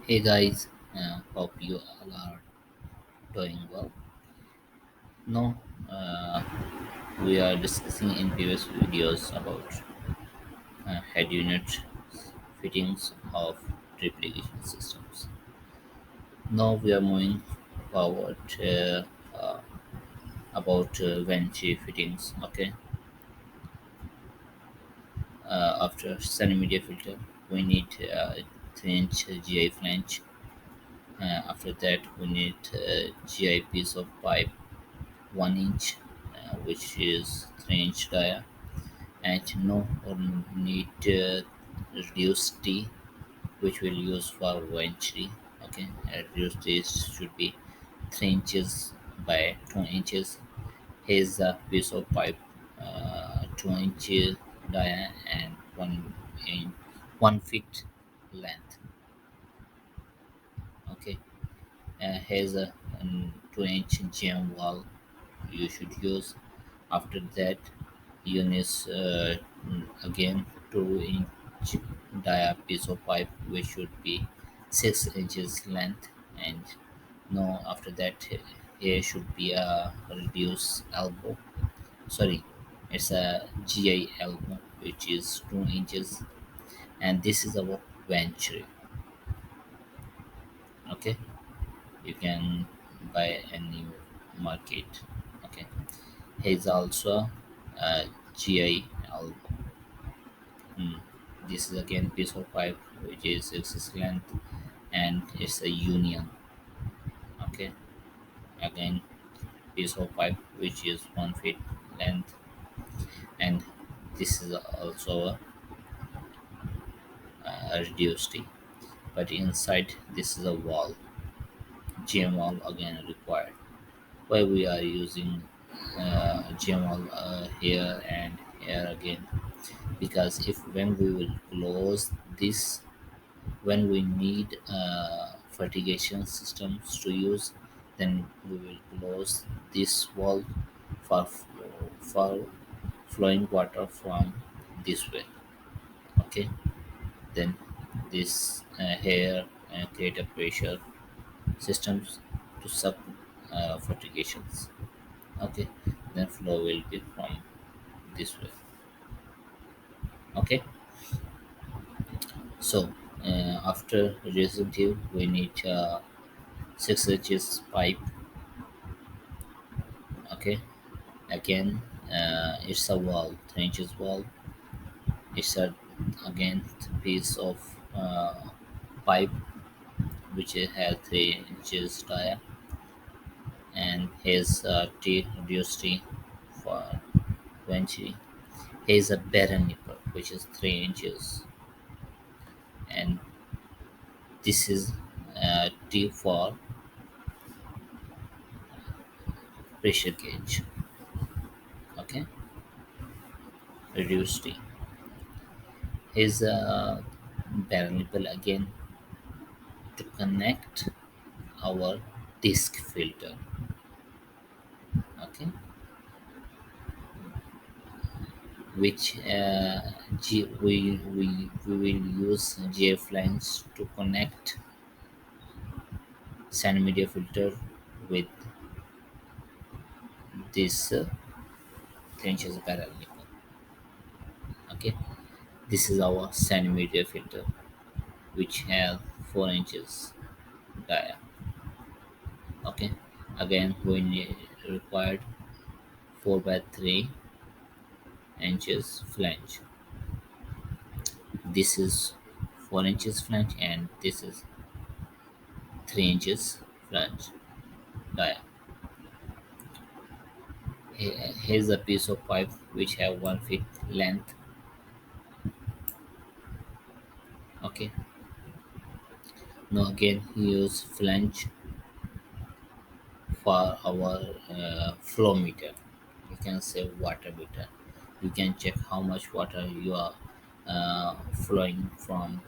Hey guys, hope you all are doing well. Now, we are discussing in previous videos about head unit fittings of drip irrigation systems. Now we are moving forward uh, about Venturi fittings. Okay, after centimeter filter, we need 3-inch GI flange. After that, we need GI piece of pipe 1 inch, which is 3-inch dia, and no need reduced T, which we'll use for Venturi. Okay, reduced T should be 3 inches by 2 inches. Here's a piece of pipe, 2 inch dia and in 1 feet length. Okay, here's a 2-inch GM wall you should use. After that, use again 2-inch dia piece of pipe, which should be 6 inches length, and no, after that here should be a reduced elbow. Sorry, it's a GI elbow, which is 2 inches, and this is our venturi. Okay, you can buy any market. Okay, here's also a GI elbow. Mm. This is again piece of pipe which is 6 length, and it's a union. Okay, again piece of pipe which is 1 feet length, and this is also a reduced T. But inside this is a wall, GM wall again required. Why we are using GM wall here and here again? Because if when we will close this, when we need fertigation systems to use, then we will close this valve for for flowing water from this way. Okay, then this here create a pressure systems to sub fertigations. Okay, then flow will be from this way. Okay, so after reducing tube we need 6 inches pipe. Okay, again it's a wall, 3 inches wall. It's a again piece of pipe which has 3 inches dia, and here's T reduced T for 20. Here's a better nipple which is 3 inches, and this is T for pressure gauge. Okay, reduced T. Here's a better nipple again to connect our disc filter. Okay, which we will use JF lines to connect sand media filter with this 3 inches barrel nipple. Okay, this is our sand media filter which have 4 inches dia. Okay, again we required 4 by 3 inches flange. This is 4 inches flange, and this is 3 inches flange dia. Here's a piece of pipe which have 1 feet length. Okay, now again use flange for our flow meter. You can say water meter. You can check how much water you are flowing from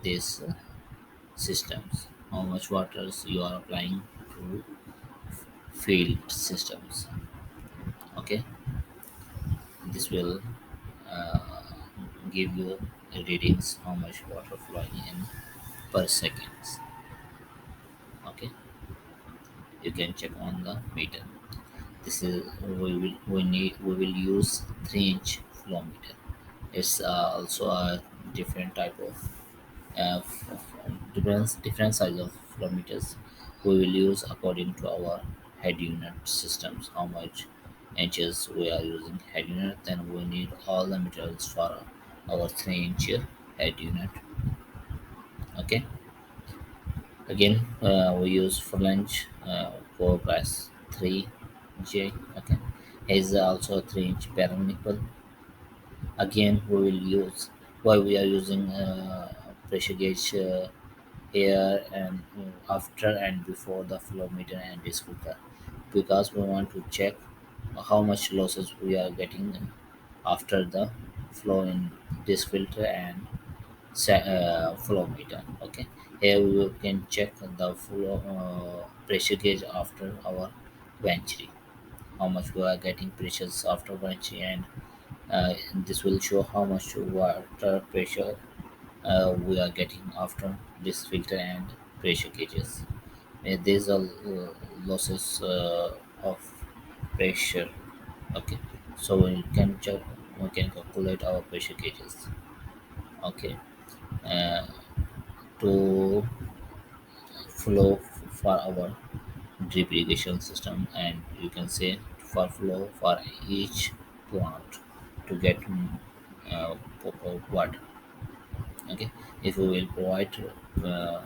these systems, how much waters you are applying to field systems. Okay, this will uh, give you readings how much water flowing in per seconds. Okay, you can check on the meter. This is we will use 3-inch flow meter. It's also a different type of different size of flow meters we will use according to our head unit systems. How much inches we are using head unit, then we need all the materials for our 3-inch head unit. Okay, again we use flange for class 3J. Okay, is also a 3-inch barrel nipple. Again we will use, why we are using pressure gauge here and after and before the flow meter and disc filter, because we want to check how much losses we are getting after the flow in disc filter and flow meter. Okay, here we can check the flow pressure gauge after our Venturi, how much we are getting pressures after Venturi, and this will show how much water pressure we are getting after this filter and pressure gauges. These are losses of pressure. Okay, so we can calculate our pressure gauges. Okay, uh, to flow for our drip irrigation system, and you can say for flow for each plant to get proper water. Okay, if we will provide uh,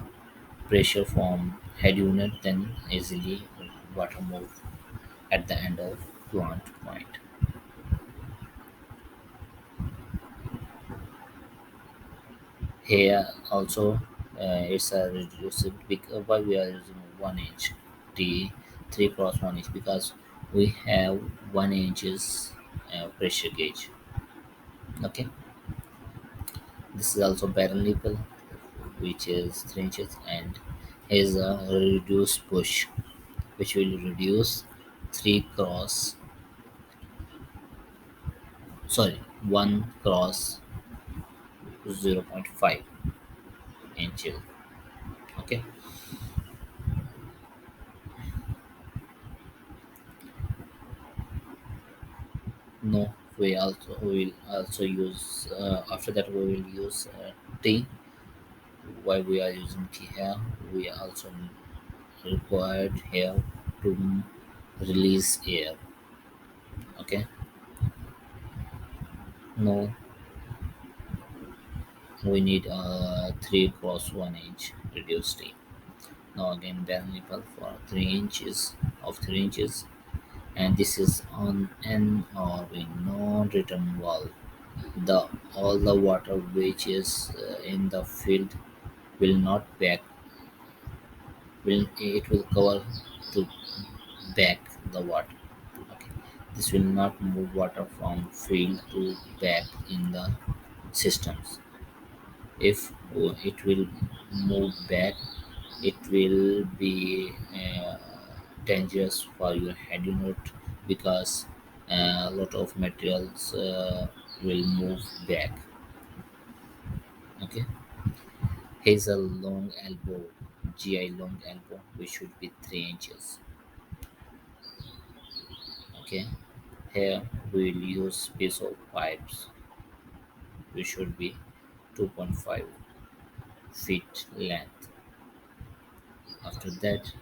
pressure from head unit, then easily water move at the end of plant point. Here also it's a reduced why we are using 1 inch T 3 cross 1 inch, because we have 1 inches pressure gauge. Okay, this is also barrel nipple, which is 3 inches, and is a reduced push, which will reduce 3 cross, sorry, 1 cross 0.5 inches. Okay, no, we will also use after that we will use T. Why we are using T here, we are also required here to release air. Okay, no, we need 3 cross 1 inch reduced T. Now again barrel nipple for 3 inches of 3 inches, and this is on an or a non-return valve. The all the water which is in the field will not back, will cover to back the water. Okay, this will not move water from field to back in the systems. If it will move back, it will be dangerous for your head unit, because a lot of materials will move back. Okay, here's a long elbow, GI long elbow, which should be 3 inches. Okay, here we will use piece of pipes, which should be 2.5 feet length. After that,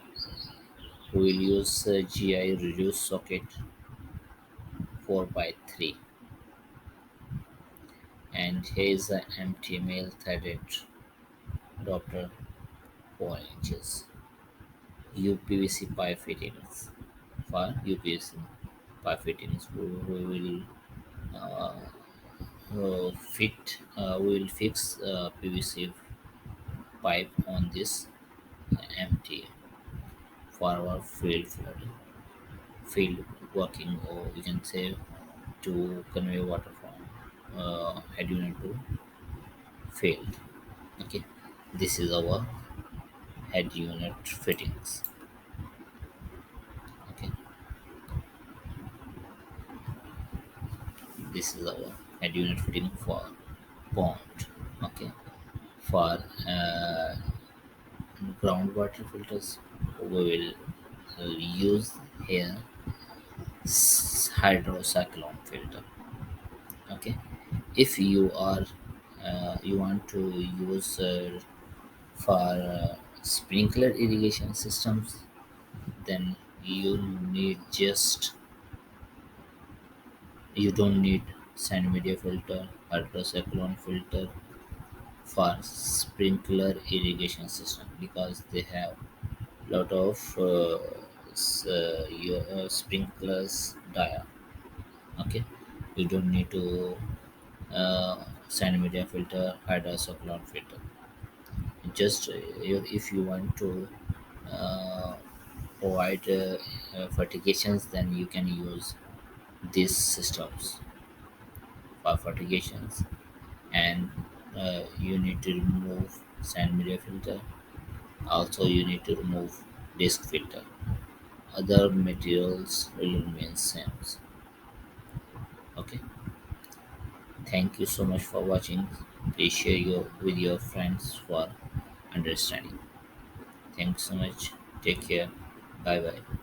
we will use GI reduced socket 4 by 3, and here is an empty male threaded adapter 4 inches. UPVC pipe fittings. For UPVC pipe fittings, we will uh, we will fix PVC pipe on this empty for our field working, or we can say to convey water from head unit to field. Okay, this is our head unit fittings. Okay, this is our head unit fitting for pond. Okay, for groundwater filters, we will use here hydrocyclone filter. Okay, if you are you want to use for sprinkler irrigation systems, then you need just you don't need sand media filter, hydrocyclone filter for sprinkler irrigation system, because they have lot of your sprinklers dia. Okay, you don't need to sand media filter, hydrocyclone filter. Just if you want to uh, provide fertigations, then you can use these systems for fertigations. And you need to remove sand media filter. Also, you need to remove disk filter. Other materials will remain same. Okay, thank you so much for watching. Please share with your friends for understanding. Thanks so much. Take care. Bye bye.